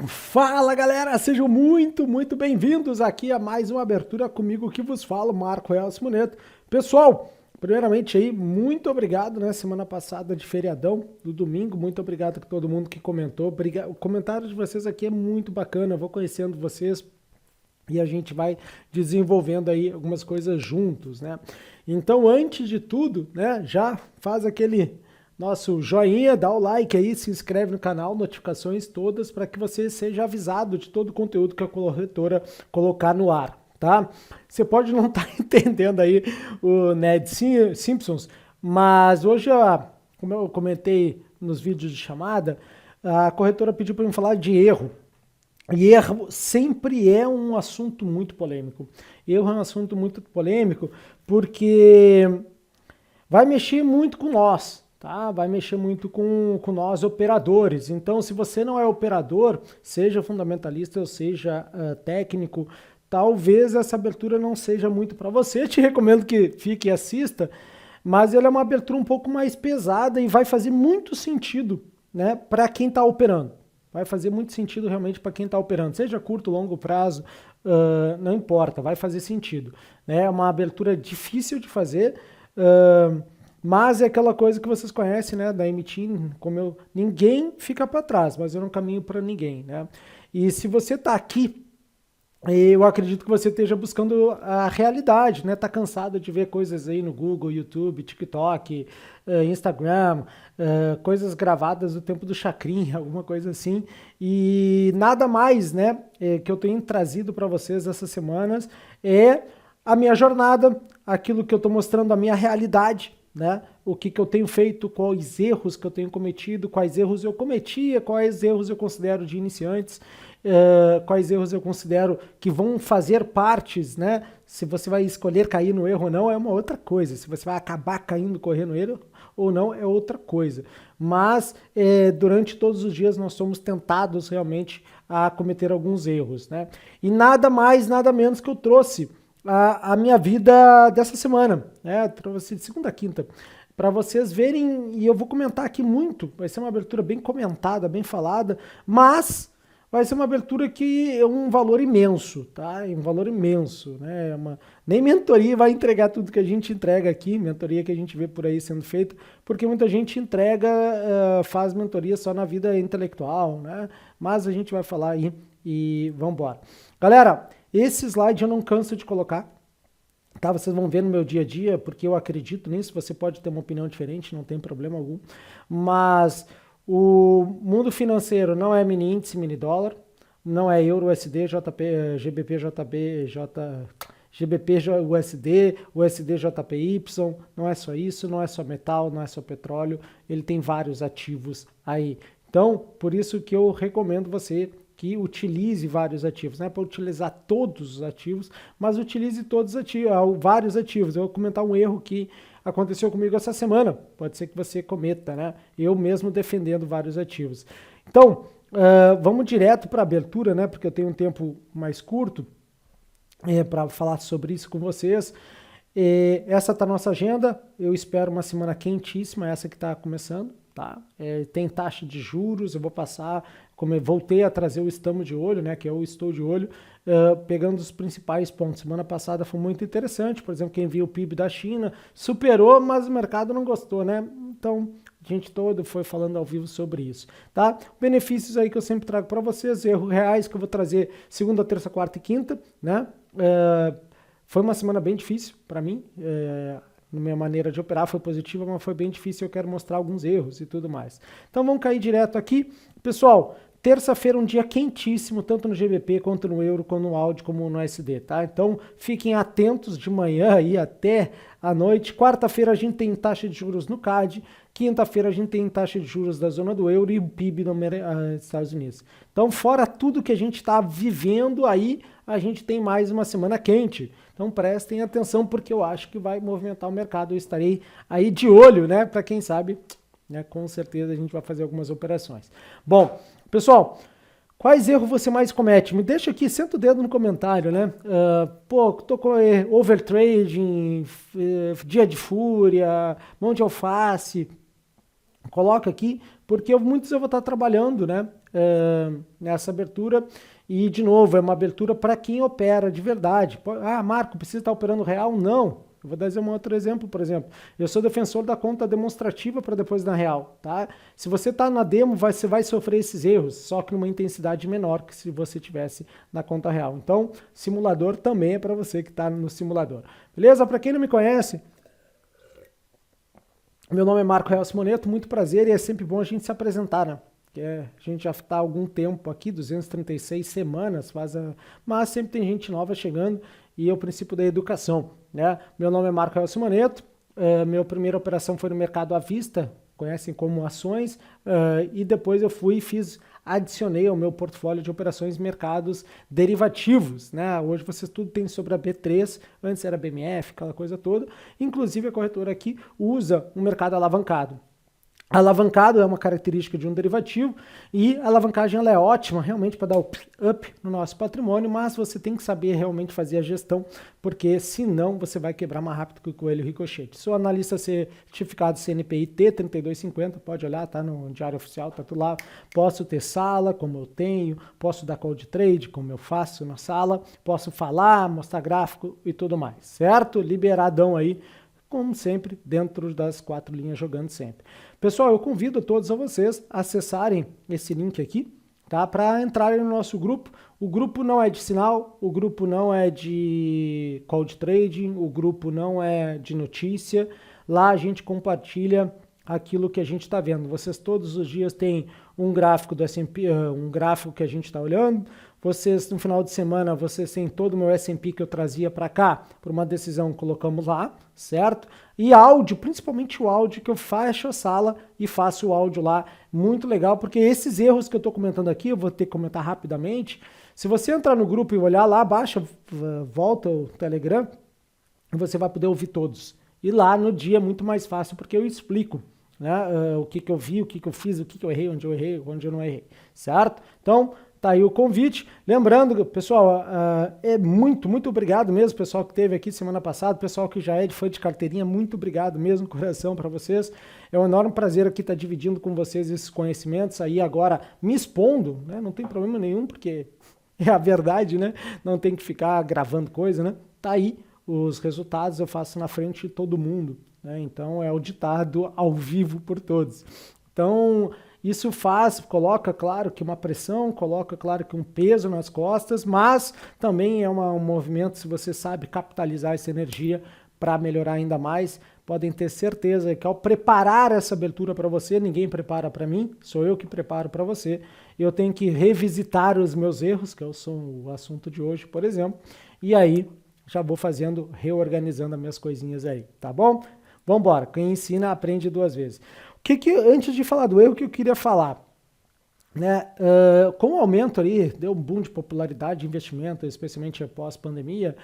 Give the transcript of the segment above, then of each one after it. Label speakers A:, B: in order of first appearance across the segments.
A: Fala galera, sejam muito bem-vindos aqui a mais uma abertura comigo que vos falo, Marco Real Simoneto. Pessoal, primeiramente aí, muito obrigado, né? Semana passada de feriadão, do domingo, muito obrigado a todo mundo que comentou. O comentário de vocês aqui é muito bacana, eu vou conhecendo vocês e a gente vai desenvolvendo aí algumas coisas juntos, né? Então, antes de tudo, né, já faz aquele nosso joinha, dá o like aí, se inscreve no canal, notificações todas para que você seja avisado de todo o conteúdo que a corretora colocar no ar, tá? Você pode não estar entendendo aí o Ned Simpsons, mas hoje, como eu comentei nos vídeos de chamada, a corretora pediu para eu falar de erro. E erro sempre é um assunto muito polêmico. Erro é um assunto muito polêmico porque vai mexer muito com nós, tá? Vai mexer muito com nós operadores. Então, se você não é operador, seja fundamentalista ou seja técnico, talvez essa abertura não seja muito para você. Eu te recomendo que fique e assista, mas ela é uma abertura um pouco mais pesada e vai fazer muito sentido, né, para quem está operando. Vai fazer muito sentido realmente para quem está operando, seja curto, longo prazo, não importa, vai fazer sentido. Né? É uma abertura difícil de fazer, mas é aquela coisa que vocês conhecem, né, da MT, ninguém fica para trás, mas eu não caminho para ninguém. Né? E se você está aqui, eu acredito que você esteja buscando a realidade, né? Tá cansado de ver coisas aí no Google, YouTube, TikTok, Instagram, coisas gravadas do tempo do Chacrinha, alguma coisa assim. E nada mais, né, que eu tenho trazido para vocês essas semanas é a minha jornada, aquilo que eu estou mostrando, a minha realidade, né? O que eu tenho feito, quais erros que eu tenho cometido, quais erros eu cometia, quais erros eu considero de iniciantes, quais erros eu considero que vão fazer partes, né? Se você vai escolher cair no erro ou não, é uma outra coisa. Se você vai acabar caindo, correndo no erro ou não, é outra coisa. Mas durante todos os dias nós somos tentados realmente a cometer alguns erros, né? E nada mais, nada menos que eu trouxe a minha vida dessa semana, né? Trouxe de segunda a quinta para vocês verem, e eu vou comentar aqui muito, vai ser uma abertura bem comentada, bem falada, mas vai ser uma abertura que é um valor imenso, tá? É um valor imenso, né? Nem mentoria vai entregar tudo que a gente entrega aqui, mentoria que a gente vê por aí sendo feita, porque muita gente entrega, faz mentoria só na vida intelectual, né? Mas a gente vai falar aí e vamos embora. Galera, esse slide eu não canso de colocar, tá? Vocês vão ver no meu dia a dia, porque eu acredito nisso. Você pode ter uma opinião diferente, não tem problema algum. Mas o mundo financeiro não é mini índice, mini dólar, não é euro, USD, JP, GBP, JB, GBP, USD, USD, JPY, não é só isso, não é só metal, não é só petróleo, ele tem vários ativos aí. Então, por isso que eu recomendo você que utilize vários ativos, não é para utilizar todos os ativos, mas utilize todos os ativos, vários ativos. Eu vou comentar um erro que aconteceu comigo essa semana, pode ser que você cometa, né? Eu mesmo defendendo vários ativos. Então, vamos direto para a abertura, né? Porque eu tenho um tempo mais curto para falar sobre isso com vocês. Essa está a nossa agenda, eu espero uma semana quentíssima, essa que está começando. Tá? Tem taxa de juros, eu vou passar, como eu voltei a trazer o estamos de olho, né, que é o estou de olho, pegando os principais pontos. Semana passada foi muito interessante, por exemplo, quem viu o PIB da China superou, mas o mercado não gostou, né? Então, a gente todo foi falando ao vivo sobre isso, tá? Benefícios aí que eu sempre trago para vocês, erros reais que eu vou trazer segunda, terça, quarta e quinta, né? Foi uma semana bem difícil para mim, na minha maneira de operar foi positiva, mas foi bem difícil, eu quero mostrar alguns erros e tudo mais. Então vamos cair direto aqui. Pessoal, terça-feira um dia quentíssimo, tanto no GBP, quanto no euro, quanto no AUD, como no USD, tá? Então fiquem atentos de manhã aí até a noite. Quarta-feira a gente tem taxa de juros no CAD, quinta-feira a gente tem taxa de juros da zona do euro e o PIB nos Estados Unidos. Então, fora tudo que a gente está vivendo aí, a gente tem mais uma semana quente. Então prestem atenção porque eu acho que vai movimentar o mercado. Eu estarei aí de olho, né? Para quem sabe, né? Com certeza a gente vai fazer algumas operações. Bom, pessoal, quais erros você mais comete? Me deixa aqui, senta o dedo no comentário, né? Tô com overtrading, dia de fúria, mão de alface. Coloca aqui, porque muitos eu vou estar trabalhando, né, nessa abertura. E, de novo, é uma abertura para quem opera de verdade. Ah, Marco, precisa estar operando real? Não. Eu vou dar um outro exemplo, por exemplo. Eu sou defensor da conta demonstrativa para depois na real, tá? Se você está na demo, você vai sofrer esses erros, só que numa intensidade menor que se você tivesse na conta real. Então, simulador também é para você que está no simulador. Beleza? Para quem não me conhece, meu nome é Marco Real Simoneto, muito prazer, e é sempre bom a gente se apresentar, né? A gente já está há algum tempo aqui, 236 semanas, mas sempre tem gente nova chegando, e é o princípio da educação, né? Meu nome é Marco Real Simoneto, minha primeira operação foi no mercado à vista, conhecem como ações, e depois eu adicionei ao meu portfólio de operações mercados derivativos, né? Hoje vocês tudo tem sobre a B3, antes era BMF, aquela coisa toda, inclusive a corretora aqui usa um mercado alavancado. Alavancado é uma característica de um derivativo e a alavancagem ela é ótima realmente para dar o up no nosso patrimônio, mas você tem que saber realmente fazer a gestão, porque senão você vai quebrar mais rápido que o coelho ricochete. Sou analista certificado CNPI T3250, pode olhar, tá no Diário Oficial, tá tudo lá. Posso ter sala, como eu tenho, posso dar call de trade, como eu faço na sala, posso falar, mostrar gráfico e tudo mais, certo? Liberadão aí, como sempre, dentro das 4 linhas jogando sempre. Pessoal, eu convido todos a vocês a acessarem esse link aqui, tá? Para entrarem no nosso grupo. O grupo não é de sinal, o grupo não é de call de trading, o grupo não é de notícia. Lá a gente compartilha aquilo que a gente está vendo. Vocês todos os dias têm um gráfico do S&P, um gráfico que a gente está olhando. Vocês, no final de semana, vocês têm todo o meu S&P que eu trazia para cá, por uma decisão, colocamos lá, certo? E áudio, principalmente o áudio, que eu fecho a sala e faço o áudio lá, muito legal, porque esses erros que eu estou comentando aqui, eu vou ter que comentar rapidamente. Se você entrar no grupo e olhar lá, baixa, volta o Telegram, você vai poder ouvir todos. E lá no dia é muito mais fácil, porque eu explico, né, o que eu vi, o que eu fiz, o que eu errei, onde eu não errei, certo? Então, tá aí o convite. Lembrando, pessoal, muito obrigado mesmo, pessoal que esteve aqui semana passada, pessoal que já foi de carteirinha, muito obrigado mesmo, coração para vocês. É um enorme prazer aqui estar dividindo com vocês esses conhecimentos aí agora, me expondo, né? Não tem problema nenhum, porque é a verdade, né? Não tem que ficar gravando coisa, né? Tá aí os resultados, eu faço na frente de todo mundo, né? Então é o ditado ao vivo por todos. Então, isso coloca, claro, que uma pressão, coloca, claro, que um peso nas costas, mas também é um movimento, se você sabe capitalizar essa energia para melhorar ainda mais, podem ter certeza que ao preparar essa abertura para você, ninguém prepara para mim, sou eu que preparo para você, eu tenho que revisitar os meus erros, que são o assunto de hoje, por exemplo, e aí já vou reorganizando as minhas coisinhas aí, tá bom? Vamos embora, quem ensina aprende 2 vezes. Antes de falar do erro, que eu queria falar, né? Com o aumento ali, deu um boom de popularidade de investimento, especialmente após pandemia,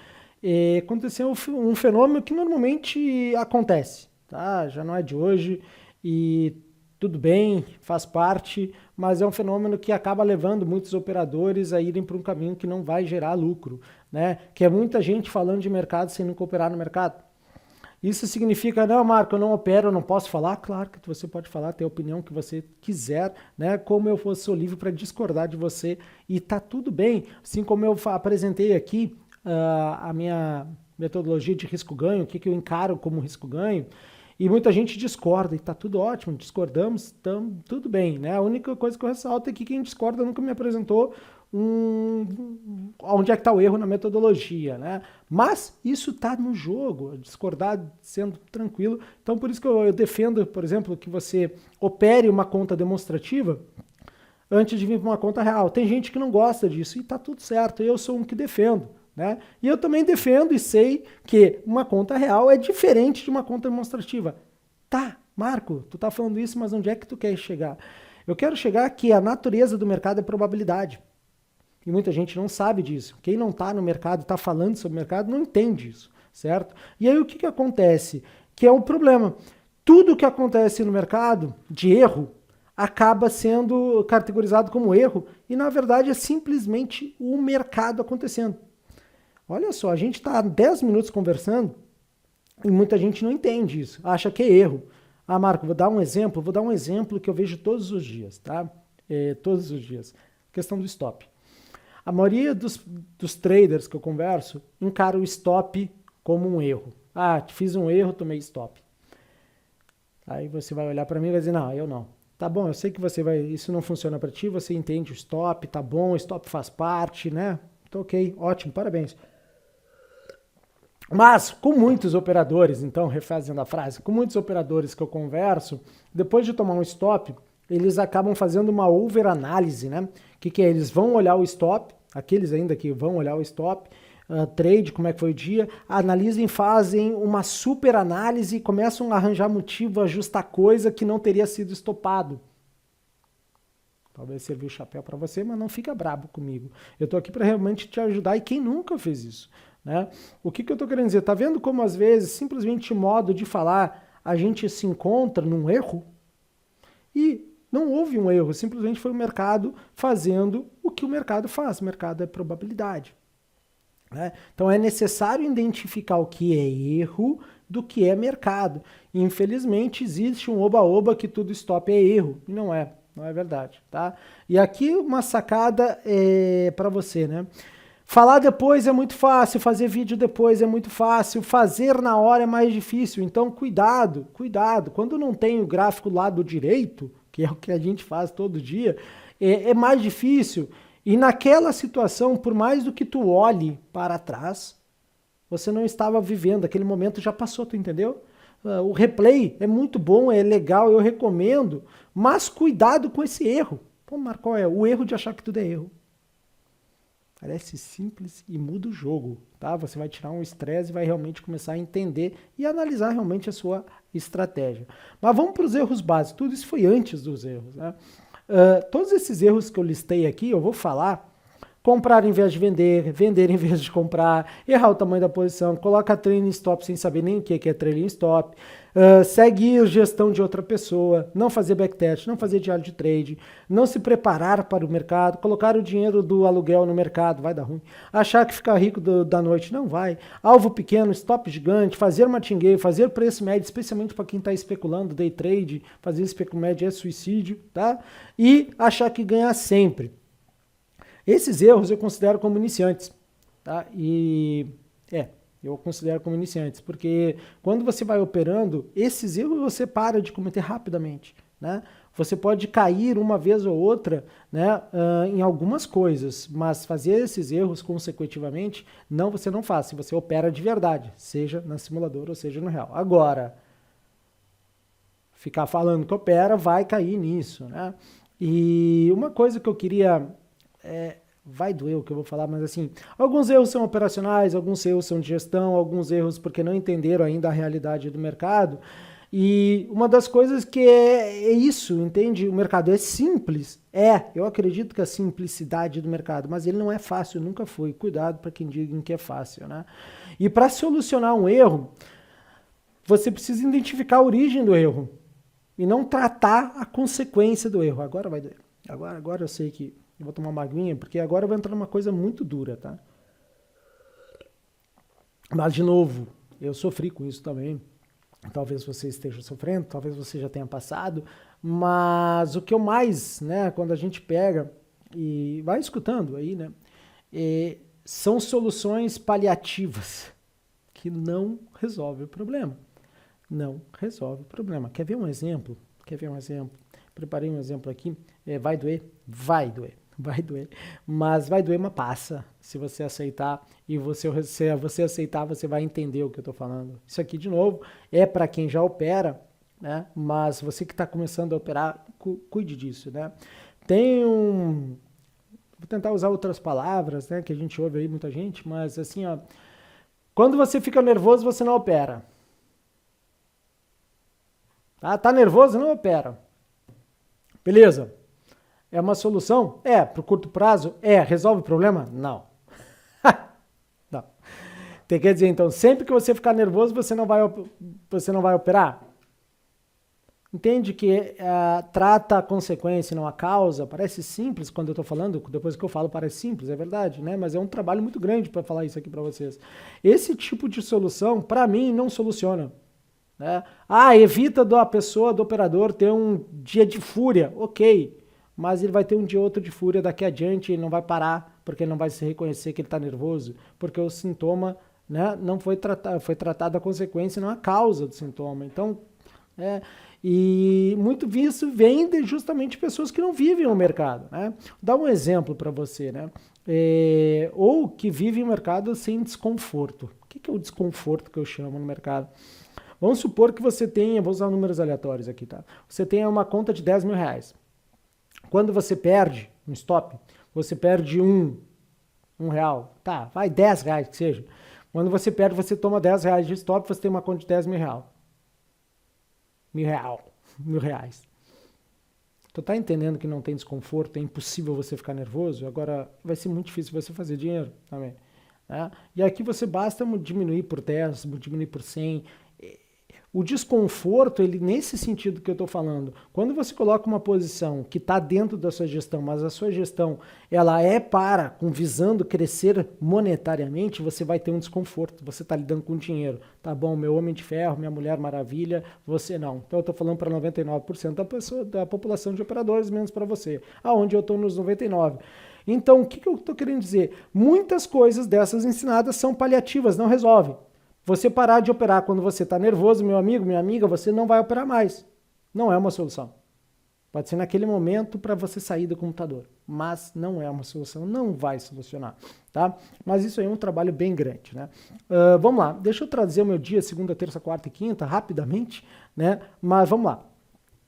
A: aconteceu um fenômeno que normalmente acontece, tá? Já não é de hoje e tudo bem, faz parte, mas é um fenômeno que acaba levando muitos operadores a irem para um caminho que não vai gerar lucro, né? Que é muita gente falando de mercado sem nunca operar no mercado. Isso significa, não, Marco, eu não opero, eu não posso falar? Claro que você pode falar, ter a opinião que você quiser, né? Como eu sou livre para discordar de você e tá tudo bem. Assim como eu apresentei aqui a minha metodologia de risco-ganho, o que eu encaro como risco-ganho, e muita gente discorda, e tá tudo ótimo, discordamos, tudo bem, né? A única coisa que eu ressalto é que quem discorda nunca me apresentou onde é que está o erro na metodologia, né? Mas isso está no jogo, discordar sendo tranquilo. Então, por isso que eu defendo, por exemplo, que você opere uma conta demonstrativa antes de vir para uma conta real. Tem gente que não gosta disso e está tudo certo, eu sou um que defendo, né? E eu também defendo e sei que uma conta real é diferente de uma conta demonstrativa. Tá, Marco, tu tá falando isso, mas onde é que tu quer chegar? Eu quero chegar que a natureza do mercado é probabilidade. E muita gente não sabe disso. Quem não está no mercado, está falando sobre o mercado, não entende isso, certo? E aí o que acontece? Que é um problema. Tudo que acontece no mercado de erro acaba sendo categorizado como erro e, na verdade, é simplesmente o mercado acontecendo. Olha só, a gente está há 10 minutos conversando e muita gente não entende isso, acha que é erro. Ah, Marco, vou dar um exemplo que eu vejo todos os dias, tá? Todos os dias. Questão do stop. A maioria dos traders que eu converso encara o stop como um erro. Ah, fiz um erro, tomei stop. Aí você vai olhar para mim e vai dizer, não, eu não. Tá bom, eu sei que isso não funciona para ti, você entende o stop, tá bom, o stop faz parte, né? Então, ok, ótimo, parabéns. Mas, com muitos operadores, então, refazendo a frase, com muitos operadores que eu converso, depois de tomar um stop, eles acabam fazendo uma overanálise, né? O que é? Eles vão olhar o stop, aqueles ainda que vão olhar o stop, trade, como é que foi o dia, analisem, fazem uma super análise, começam a arranjar motivo, ajustar coisa que não teria sido estopado. Talvez servir o chapéu para você, mas não fica brabo comigo. Eu tô aqui para realmente te ajudar e quem nunca fez isso, né? O que eu tô querendo dizer? Tá vendo como às vezes simplesmente modo de falar a gente se encontra num erro? E não houve um erro, simplesmente foi o mercado fazendo o que o mercado faz. O mercado é probabilidade. Né? Então é necessário identificar o que é erro do que é mercado. Infelizmente existe um oba-oba que tudo stop é erro. E não é verdade. Tá? E aqui uma sacada para você, né? Falar depois é muito fácil, fazer vídeo depois é muito fácil, fazer na hora é mais difícil. Então cuidado. Quando não tem o gráfico do lado direito, que é o que a gente faz todo dia, é mais difícil. E naquela situação, por mais do que tu olhe para trás, você não estava vivendo, aquele momento já passou, tu entendeu? O replay é muito bom, é legal, eu recomendo, mas cuidado com esse erro. Pô, Marco, qual é? O erro de achar que tudo é erro. Parece simples e muda o jogo, tá? Você vai tirar um estresse e vai realmente começar a entender e analisar realmente a sua estratégia. Mas vamos para os erros básicos. Tudo isso foi antes dos erros, né? Todos esses erros que eu listei aqui, eu vou falar. Comprar em vez de vender, vender em vez de comprar, errar o tamanho da posição, coloca trailing stop sem saber nem o que é trailing stop, seguir gestão de outra pessoa, não fazer backtest, não fazer diário de trade, não se preparar para o mercado, colocar o dinheiro do aluguel no mercado, vai dar ruim, achar que ficar rico da noite, não vai, alvo pequeno, stop gigante, fazer martingale, fazer preço médio, especialmente para quem está especulando, day trade, fazer especulo médio é suicídio, tá? E achar que ganhar sempre. Esses erros eu considero como iniciantes, tá? Eu considero como iniciantes, porque quando você vai operando, esses erros você para de cometer rapidamente, né? Você pode cair uma vez ou outra, né, em algumas coisas, mas fazer esses erros consecutivamente, você não faz, se você opera de verdade, seja na simuladora ou seja no real. Agora, ficar falando que opera vai cair nisso, né? E uma coisa que eu queria... vai doer o que eu vou falar, mas assim, alguns erros são operacionais, alguns erros são de gestão, alguns erros porque não entenderam ainda a realidade do mercado. E uma das coisas que é isso, entende? O mercado é simples. Eu acredito que a simplicidade do mercado, mas ele não é fácil, nunca foi. Cuidado para quem diga que é fácil, né? E para solucionar um erro, você precisa identificar a origem do erro e não tratar a consequência do erro. Agora vai doer. Agora eu sei que eu vou tomar uma aguinha, porque agora eu vou entrar numa coisa muito dura, tá? Mas, de novo, eu sofri com isso também. Talvez você esteja sofrendo, talvez você já tenha passado, mas o que eu mais, né, quando a gente pega e vai escutando aí, né, são soluções paliativas que não resolvem o problema. Não resolve o problema. Quer ver um exemplo? Preparei um exemplo aqui. Vai doer? Vai doer. Mas vai doer, mas passa. Se você aceitar e você aceitar, você vai entender o que eu estou falando. Isso aqui, de novo, é para quem já opera, né? Mas você que está começando a operar, cuide disso, né? Vou tentar usar outras palavras, né? Que a gente ouve aí muita gente, mas assim, ó, quando você fica nervoso, você não opera. Tá nervoso? Não opera. Beleza. É uma solução? Para o curto prazo? Resolve o problema? Não. Não. Quer dizer, então, sempre que você ficar nervoso, você não vai operar? Entende que trata a consequência e não a causa? Parece simples quando eu estou falando, depois que eu falo parece simples, é verdade, né? Mas é um trabalho muito grande para falar isso aqui para vocês. Esse tipo de solução, para mim, não soluciona. né? Ah, evita da pessoa, do operador, ter um dia de fúria. Ok, mas ele vai ter um dia ou outro de fúria daqui adiante, ele não vai parar, porque ele não vai se reconhecer que ele está nervoso, porque o sintoma, né, não foi tratado, foi tratado a consequência, não a causa do sintoma. Então, e muito disso vem de justamente pessoas que não vivem o mercado, né? Vou dar um exemplo para você, né? Ou que vivem o mercado sem desconforto. O que é o desconforto que eu chamo no mercado? Vamos supor que você tenha, vou usar números aleatórios aqui, tá? Você tenha uma conta de 10 mil reais. Quando você perde um stop, você perde um real, tá? Vai 10 reais que seja. Quando você perde, você toma 10 reais de stop, você tem uma conta de 10 mil reais. Mil reais. Tu tá entendendo que não tem desconforto, é impossível você ficar nervoso? Agora, vai ser muito difícil você fazer dinheiro também. Né? E aqui você basta diminuir por 10, diminuir por 100. O desconforto, ele nesse sentido que eu estou falando, quando você coloca uma posição que está dentro da sua gestão, mas a sua gestão ela é visando crescer monetariamente, você vai ter um desconforto. Você está lidando com dinheiro. Tá bom, meu homem de ferro, minha mulher maravilha, você não. Então eu estou falando para 99% da população de operadores, menos para você. Aonde eu estou nos 99%. Então o que eu estou querendo dizer? Muitas coisas dessas ensinadas são paliativas, não resolvem. Você parar de operar quando você está nervoso, meu amigo, minha amiga, você não vai operar mais. Não é uma solução. Pode ser naquele momento para você sair do computador, mas não é uma solução, não vai solucionar, tá? Mas isso aí é um trabalho bem grande, né? Vamos lá, deixa eu trazer o meu dia, segunda, terça, quarta e quinta, rapidamente, né? Mas vamos lá.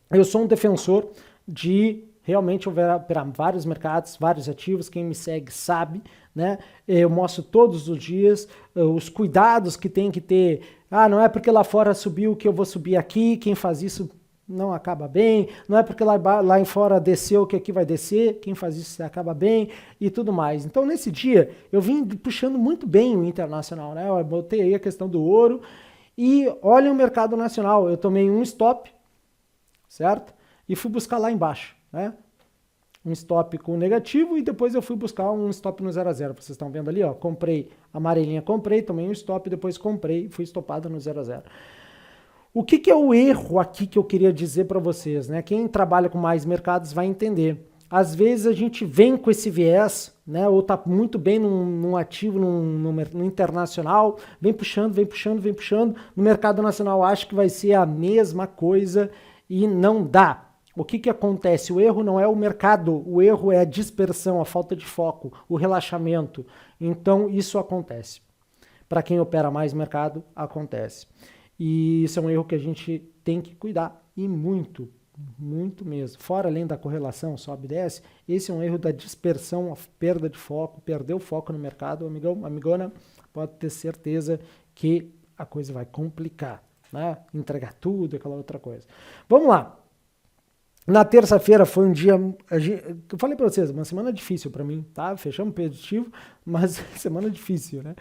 A: Eu sou um defensor de realmente operar vários mercados, vários ativos, quem me segue sabe, né? Eu mostro todos os dias os cuidados que tem que ter. Ah, não é porque lá fora subiu que eu vou subir aqui, quem faz isso não acaba bem, não é porque lá em fora desceu que aqui vai descer, quem faz isso acaba bem e tudo mais. Então nesse dia eu vim puxando muito bem o internacional, né? Eu botei aí a questão do ouro e olha o mercado nacional, eu tomei um stop, certo? E fui buscar lá embaixo, né? Um stop com negativo e depois eu fui buscar um stop no 0 a 0. Vocês estão vendo ali, ó, comprei, amarelinha comprei, tomei um stop, depois comprei, fui estopado no 0 a 0. O que é o erro aqui que eu queria dizer para vocês, né? Quem trabalha com mais mercados vai entender. Às vezes a gente vem com esse viés, né? Ou tá muito bem num ativo, no internacional, vem puxando, no mercado nacional acha que vai ser a mesma coisa e não dá. O que acontece? O erro não é o mercado, o erro é a dispersão, a falta de foco, o relaxamento. Então, isso acontece. Para quem opera mais mercado, acontece. E isso é um erro que a gente tem que cuidar, e muito, muito mesmo. Fora além da correlação, sobe e desce, esse é um erro da dispersão, a perda de foco, perder o foco no mercado, amigão, amigona, pode ter certeza que a coisa vai complicar, né? Entregar tudo, aquela outra coisa. Vamos lá. Na terça-feira foi um dia, eu falei para vocês, uma semana difícil para mim, tá? Fechamos positivo, mas semana difícil, né?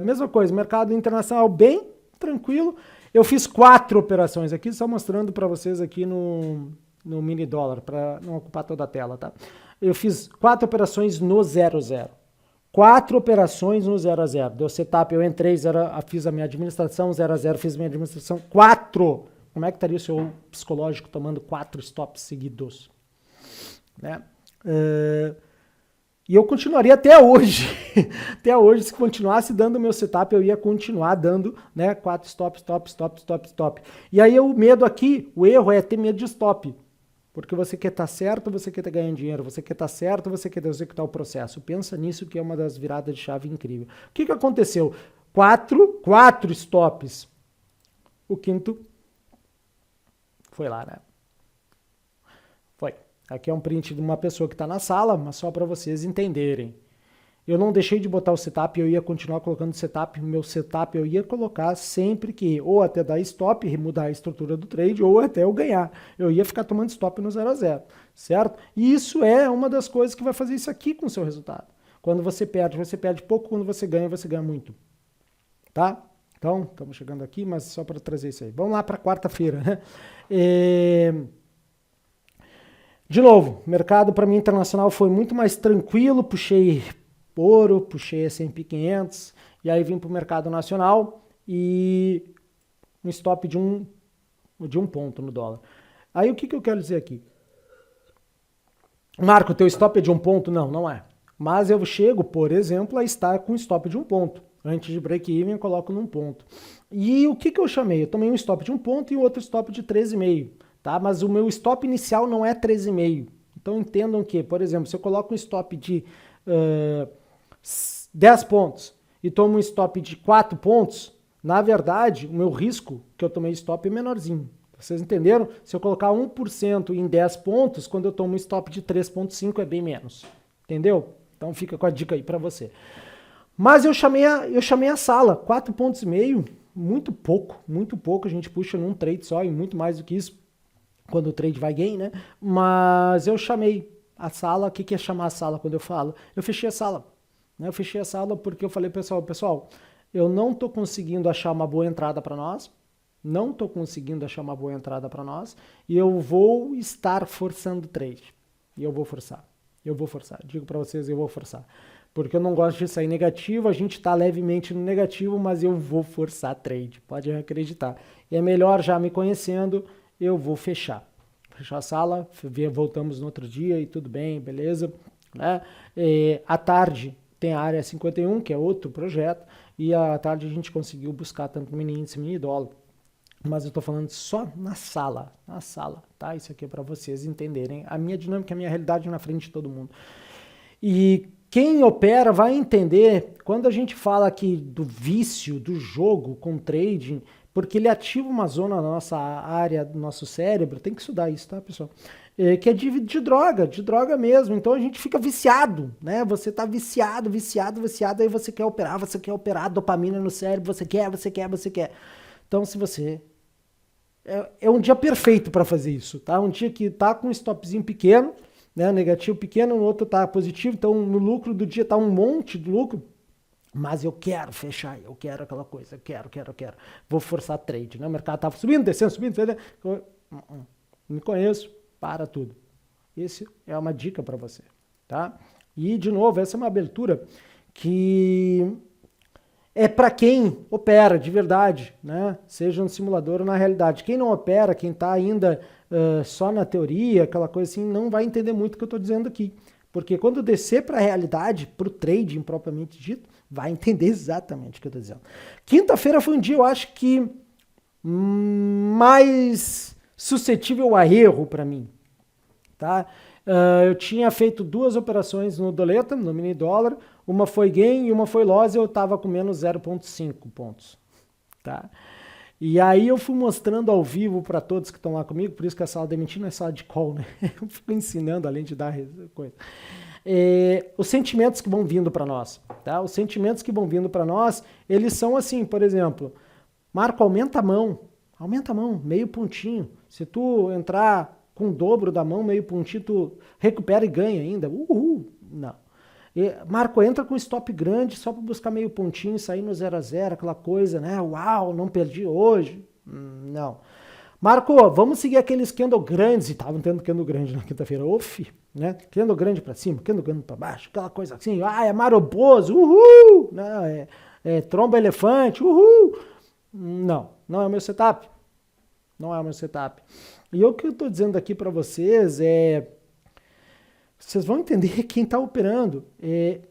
A: Mesma coisa, mercado internacional bem tranquilo. Eu fiz 4 operações aqui, só mostrando para vocês aqui no mini dólar, para não ocupar toda a tela, tá? Eu fiz 4 operações no 0 a 0. 4 operações no 0 a 0. Deu setup, eu entrei, fiz a minha administração, 0 a 0, fiz minha administração, 4. Como é que estaria o seu psicológico tomando 4 stops seguidos? Né? E eu continuaria até hoje. Até hoje, se continuasse dando o meu setup, eu ia continuar dando, né, 4 stop. E aí o medo aqui, o erro é ter medo de stop. Porque você quer estar certo, você quer estar ganhando dinheiro. Você quer estar certo, você quer executar o processo. Pensa nisso, que é uma das viradas de chave incrível. O que aconteceu? 4 stops. O quinto foi lá, né? Foi. Aqui é um print de uma pessoa que está na sala, mas só para vocês entenderem. Eu não deixei de botar o setup, eu ia continuar colocando setup. O meu setup eu ia colocar sempre que, ou até dar stop, mudar a estrutura do trade, ou até eu ganhar. Eu ia ficar tomando stop no 0 a 0, certo? E isso é uma das coisas que vai fazer isso aqui com o seu resultado. Quando você perde pouco, quando você ganha muito. Tá? Então, estamos chegando aqui, mas só para trazer isso aí. Vamos lá para quarta-feira, né? De novo, mercado para mim internacional foi muito mais tranquilo, puxei ouro, puxei S&P 500, e aí vim para o mercado nacional e um stop de um ponto no dólar. Aí o que eu quero dizer aqui? Marco, teu stop é de um ponto? Não, não é. Mas eu chego, por exemplo, a estar com stop de um ponto. Antes de break-even, eu coloco num ponto. E o que eu chamei? Eu tomei um stop de um ponto e outro stop de 13,5, tá? Mas o meu stop inicial não é 13,5. Então entendam que, por exemplo, se eu coloco um stop de 10 pontos e tomo um stop de 4 pontos, na verdade, o meu risco que eu tomei stop é menorzinho. Vocês entenderam? Se eu colocar 1% em 10 pontos, quando eu tomo um stop de 3,5 é bem menos. Entendeu? Então fica com a dica aí para você. Mas eu chamei a sala, 4,5 pontos, muito pouco, a gente puxa num trade só e muito mais do que isso quando o trade vai gain, né? Mas eu chamei a sala. O que é chamar a sala quando eu falo? Eu fechei a sala. Eu fechei a sala porque eu falei, pessoal, eu não estou conseguindo achar uma boa entrada para nós, e eu vou estar forçando o trade. E eu vou forçar. Digo para vocês, eu vou forçar. Porque eu não gosto de sair negativo, a gente está levemente no negativo, mas eu vou forçar trade, pode acreditar. E é melhor, já me conhecendo, eu vou fechar. Fechar a sala, voltamos no outro dia e tudo bem, beleza. Né? À tarde tem a área 51, que é outro projeto, e à tarde a gente conseguiu buscar tanto mini índice, mini dólar. Mas eu estou falando só na sala, tá? Isso aqui é para vocês entenderem a minha dinâmica, a minha realidade na frente de todo mundo. E quem opera vai entender quando a gente fala aqui do vício do jogo com trading, porque ele ativa uma zona na nossa área, do nosso cérebro, tem que estudar isso, tá, pessoal? Que é de droga mesmo. Então a gente fica viciado, né? Você tá viciado, aí você quer operar, dopamina no cérebro, você quer. Então se você... É um dia perfeito para fazer isso, tá? Um dia que tá com um stopzinho pequeno, né? Negativo pequeno, no outro tá positivo, então no lucro do dia tá um monte de lucro, mas eu quero fechar, eu quero aquela coisa, eu quero. Vou forçar trade, né? O mercado tá subindo, descendo, me conheço, para tudo. Esse é uma dica para você, tá? E de novo, essa é uma abertura que é para quem opera de verdade, né? Seja no simulador ou na realidade. Quem não opera, quem está ainda só na teoria, aquela coisa assim, não vai entender muito o que eu estou dizendo aqui. Porque quando descer para a realidade, para o trading propriamente dito, vai entender exatamente o que eu estou dizendo. Quinta-feira foi um dia, eu acho que mais suscetível a erro para mim, tá? Eu tinha feito 2 operações no doleta, no mini dólar, uma foi gain e uma foi loss, e eu estava com menos 0,5 pontos, tá? E aí eu fui mostrando ao vivo para todos que estão lá comigo, por isso que a sala de mentir não é sala de call, né? Eu fico ensinando, além de dar coisa. Os sentimentos que vão vindo para nós, tá? Os sentimentos que vão vindo para nós, eles são assim, por exemplo, Marco, aumenta a mão, meio pontinho. Se tu entrar com o dobro da mão, meio pontinho, tu recupera e ganha ainda. Uhul! Não. Marco, entra com stop grande só para buscar meio pontinho e sair no 0 a 0, aquela coisa, né? Uau, não perdi hoje. Não. Marco, vamos seguir aqueles candle grandes, e estavam tendo candle grande na quinta-feira, né? Candle grande para cima, candle grande para baixo, aquela coisa assim, é maroboso, uhul! Não, é tromba elefante, uhul! Não é o meu setup. E o que eu estou dizendo aqui para vocês vocês vão entender quem está operando.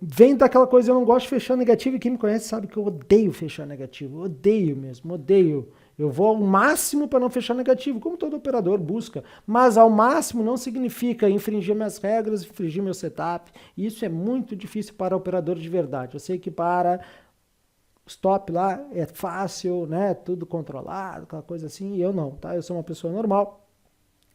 A: Vem daquela coisa, eu não gosto de fechar negativo, e quem me conhece sabe que eu odeio fechar negativo, odeio. Eu vou ao máximo para não fechar negativo, como todo operador busca. Mas ao máximo não significa infringir minhas regras, infringir meu setup. Isso é muito difícil para operador de verdade. Eu sei que para stop lá é fácil, né? Tudo controlado, aquela coisa assim, e eu não, tá? Eu sou uma pessoa normal.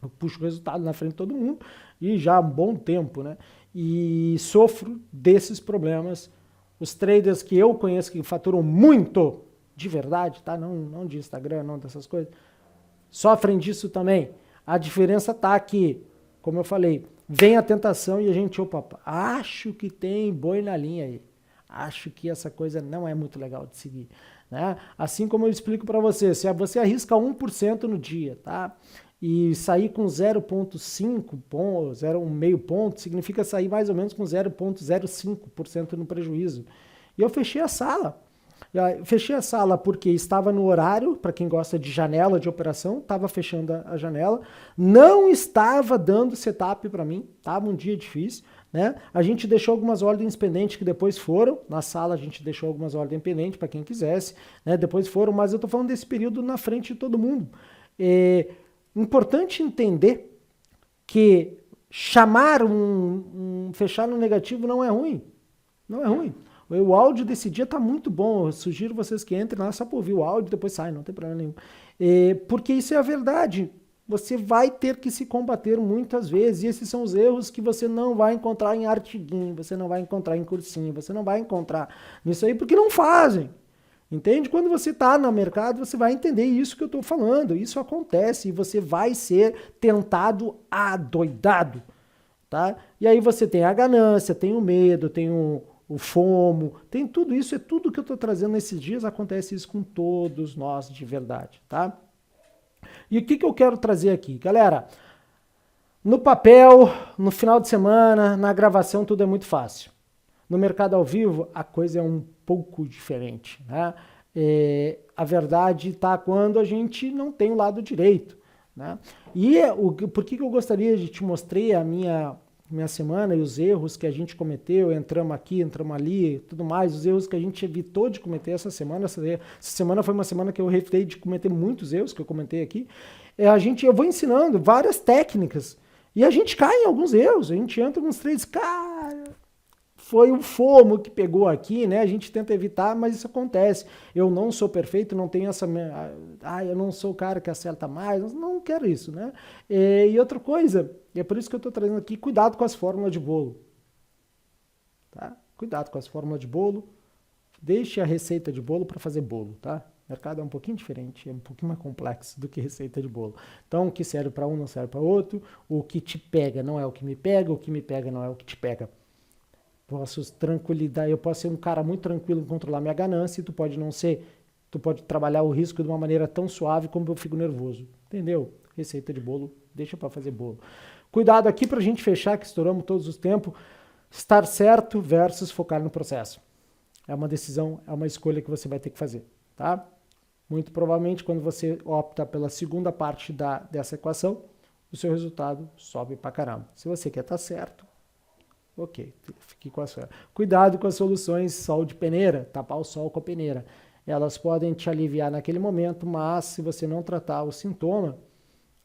A: Eu puxo o resultado na frente de todo mundo e já há um bom tempo, né? E sofro desses problemas. Os traders que eu conheço que faturam muito de verdade, tá? Não de Instagram, não dessas coisas, sofrem disso também. A diferença tá aqui, como eu falei, vem a tentação e a gente, acho que tem boi na linha aí. Acho que essa coisa não é muito legal de seguir, né? Assim como eu explico para você, se você arrisca 1% no dia, tá? E sair com 0,5 ponto, 0,5 ponto, significa sair mais ou menos com 0,05% no prejuízo. E eu fechei a sala. Fechei a sala porque estava no horário, para quem gosta de janela de operação, estava fechando a janela, não estava dando setup para mim, estava um dia difícil, né? A gente deixou algumas ordens pendentes que depois foram, na sala a gente deixou algumas ordens pendentes para quem quisesse, né? Depois foram, mas eu estou falando desse período na frente de todo mundo. É importante entender que chamar fechar no negativo não é ruim, não é ruim. O áudio desse dia tá muito bom. Eu sugiro vocês que entrem lá só para ouvir o áudio, depois saem, não tem problema nenhum. Porque isso é a verdade. Você vai ter que se combater muitas vezes. E esses são os erros que você não vai encontrar em artiguinho, você não vai encontrar em cursinho, você não vai encontrar nisso aí, porque não fazem. Entende? Quando você está no mercado, você vai entender isso que eu estou falando. Isso acontece e você vai ser tentado adoidado. Tá? E aí você tem a ganância, tem o medo, tem o FOMO, tem tudo isso, é tudo que eu estou trazendo nesses dias, acontece isso com todos nós de verdade, tá? E o que eu quero trazer aqui? Galera, no papel, no final de semana, na gravação, tudo é muito fácil. No mercado ao vivo, a coisa é um pouco diferente, né? A verdade está quando a gente não tem o lado direito, né? E por que eu gostaria de te mostrar a minha semana e os erros que a gente cometeu, entramos aqui, entramos ali, tudo mais, os erros que a gente evitou de cometer essa semana. Essa semana foi uma semana que eu evitei de cometer muitos erros que eu comentei aqui. Eu vou ensinando várias técnicas e a gente cai em alguns erros, a gente entra nos três, cara, foi o FOMO que pegou aqui, né? A gente tenta evitar, mas isso acontece. Eu não sou perfeito, não tenho essa... eu não sou o cara que acerta mais, não quero isso, né? E outra coisa, é por isso que eu estou trazendo aqui, cuidado com as fórmulas de bolo. Tá? Cuidado com as fórmulas de bolo, deixe a receita de bolo para fazer bolo, tá? O mercado é um pouquinho diferente, é um pouquinho mais complexo do que receita de bolo. Então, o que serve para um não serve para outro, o que te pega não é o que me pega não é o que te pega. Eu posso ser um cara muito tranquilo em controlar minha ganância e tu pode não ser, tu pode trabalhar o risco de uma maneira tão suave como eu fico nervoso, entendeu? Receita de bolo, deixa para fazer bolo. Cuidado aqui para a gente fechar, que estouramos todos os tempos, estar certo versus focar no processo. É uma decisão, é uma escolha que você vai ter que fazer, tá? Muito provavelmente quando você opta pela segunda parte dessa equação, o seu resultado sobe pra caramba. Se você quer estar certo, ok, fique com a sua. Cuidado com as soluções sol de peneira, tapar o sol com a peneira. Elas podem te aliviar naquele momento, mas se você não tratar o sintoma,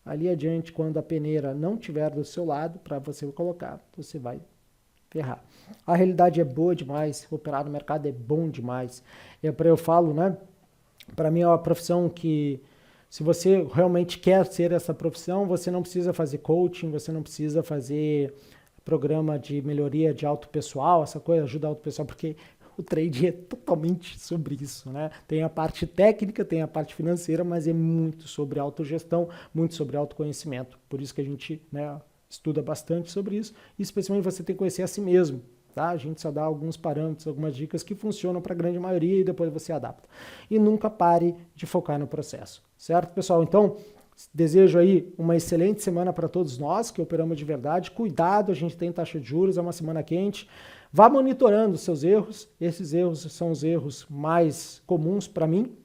A: ali adiante, quando a peneira não estiver do seu lado, para você colocar, você vai ferrar. A realidade é boa demais, operar no mercado é bom demais. Eu falo, né? Para mim é uma profissão que, se você realmente quer ser essa profissão, você não precisa fazer coaching, você não precisa fazer programa de melhoria de autopessoal, essa coisa, ajuda autopessoal, porque o trade é totalmente sobre isso, né? Tem a parte técnica, tem a parte financeira, mas é muito sobre autogestão, muito sobre autoconhecimento. Por isso que a gente, né, estuda bastante sobre isso, e especialmente você tem que conhecer a si mesmo, tá? A gente só dá alguns parâmetros, algumas dicas que funcionam para a grande maioria e depois você adapta. E nunca pare de focar no processo, certo, pessoal? Então, desejo aí uma excelente semana para todos nós que operamos de verdade. Cuidado, a gente tem taxa de juros, é uma semana quente. Vá monitorando os seus erros. Esses erros são os erros mais comuns para mim,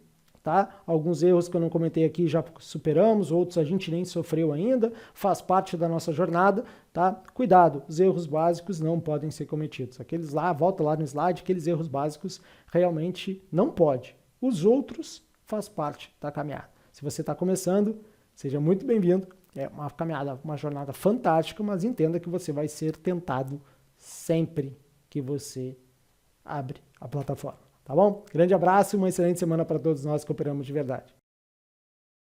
A: tá? Alguns erros que eu não comentei aqui já superamos, outros a gente nem sofreu ainda, faz parte da nossa jornada, tá? Cuidado, os erros básicos não podem ser cometidos. Aqueles lá, volta lá no slide, aqueles erros básicos realmente não pode. Os outros faz parte da caminhada. Se você está começando, seja muito bem-vindo. É uma caminhada, uma jornada fantástica, mas entenda que você vai ser tentado sempre que você abre a plataforma. Tá bom? Grande abraço e uma excelente semana para todos nós que operamos de verdade.